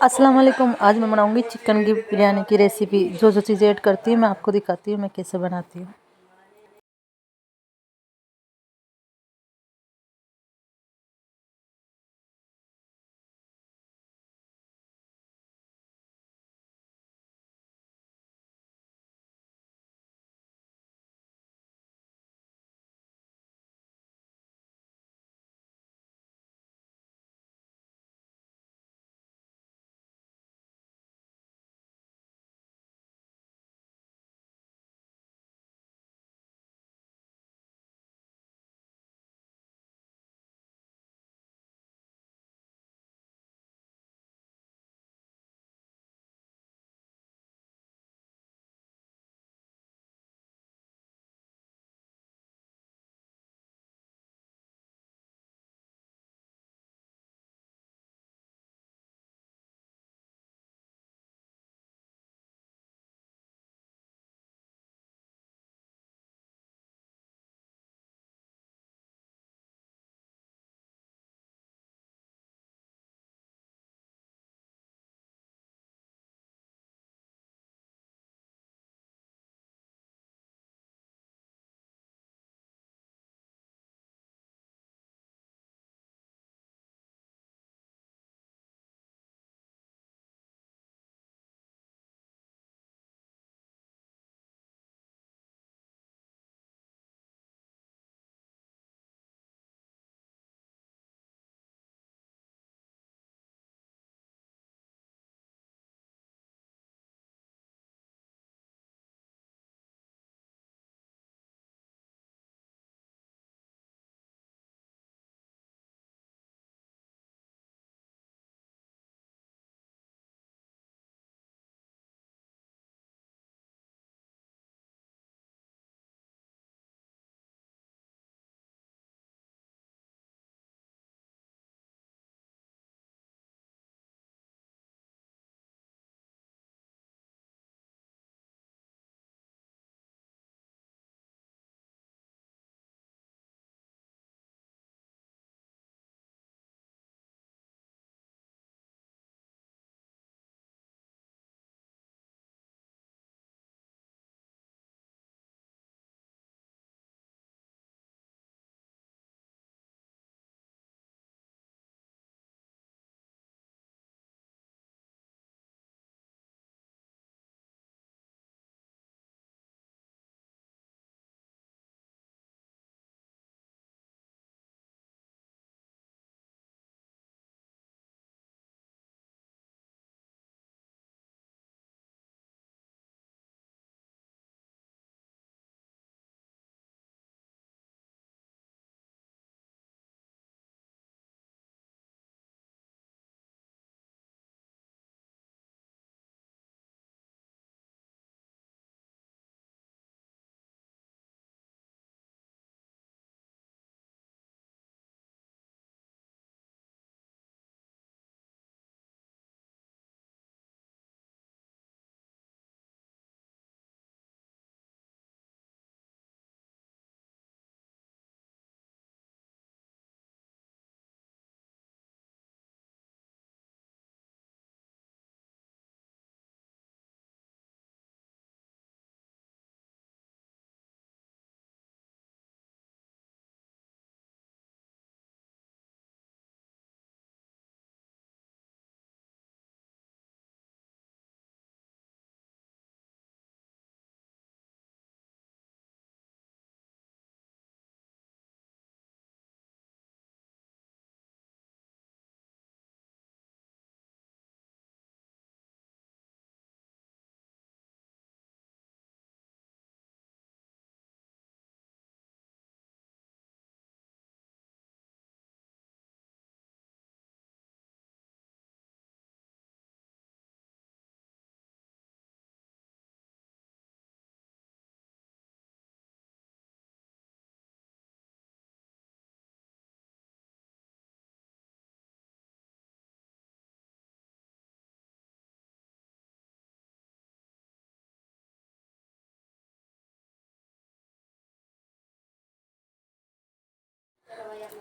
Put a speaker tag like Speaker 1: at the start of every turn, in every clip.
Speaker 1: अस्सलाम वालेकुम। आज मैं बनाऊंगी चिकन की बिरयानी की रेसिपी। जो जो चीज़ें ऐड करती हूँ मैं आपको दिखाती हूँ मैं कैसे बनाती हूँ।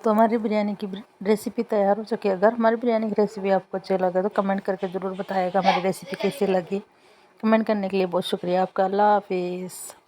Speaker 1: तो हमारी बिरयानी की रेसिपी तैयार हो चुकी है। अगर हमारी बिरयानी की रेसिपी आपको अच्छी लगे तो कमेंट करके ज़रूर बताइएगा हमारी रेसिपी कैसी लगी। कमेंट करने के लिए बहुत शुक्रिया आपका। अल्लाह हाफिज़।